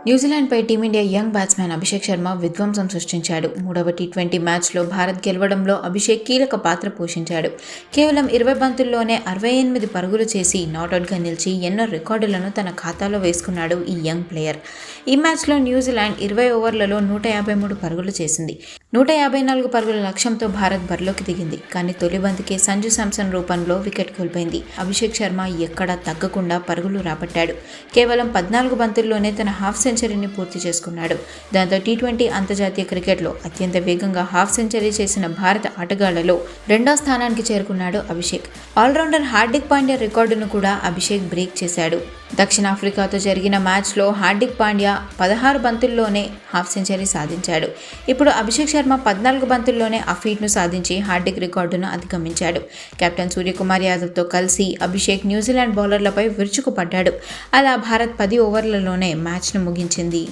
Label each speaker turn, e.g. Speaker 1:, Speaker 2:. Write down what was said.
Speaker 1: న్యూజిలాండ్పై team India young batsmen Abhishek Sharma విధ్వంసం సృష్టించాడు. మూడవ టీ20 మ్యాచ్లో భారత్ గెలవడంలో అభిషేక్ కీలక పాత్ర పోషించాడు. కేవలం 20 బంతుల్లోనే 68 పరుగులు చేసి నాటౌట్గా నిలిచి ఎన్నో రికార్డులను తన ఖాతాలో వేసుకున్నాడు ఈ యంగ్ ప్లేయర్. ఈ మ్యాచ్లో న్యూజిలాండ్ 20 ఓవర్లలో 153 పరుగులు చేసింది. 154 పరుగుల లక్ష్యంతో భారత్ బరిలోకి దిగింది. కానీ తొలి బంతికే సంజు శాంసన్ రూపంలో వికెట్ కోల్పోయింది. అభిషేక్ శర్మ ఎక్కడా తగ్గకుండా పరుగులు రాబట్టాడు. కేవలం 14 బంతుల్లోనే తన హాఫ్ సెంచరీని పూర్తి చేసుకున్నాడు. దాంతో టీ20 అంతర్జాతీయ క్రికెట్లో అత్యంత వేగంగా హాఫ్ సెంచరీ చేసిన భారత ఆటగాళ్లలో రెండో స్థానానికి చేరుకున్నాడు అభిషేక్. ఆల్రౌండర్ హార్దిక్ పాండ్యా రికార్డును కూడా అభిషేక్ బ్రేక్ చేశాడు. దక్షిణాఫ్రికాతో జరిగిన మ్యాచ్లో హార్దిక్ పాండ్యా 16 బంతుల్లోనే హాఫ్ సెంచరీ సాధించాడు. ఇప్పుడు అభిషేక్ శర్మ 14 బంతుల్లోనే ఆ ఫీట్ను సాధించి హార్దిక్ రికార్డును అధిగమించాడు. కెప్టెన్ సూర్యకుమార్ యాదవ్తో కలిసి అభిషేక్ న్యూజిలాండ్ బౌలర్లపై విరుచుకుపడ్డాడు. అలా భారత్ 10 ఓవర్లలోనే మ్యాచ్ను ముగించింది.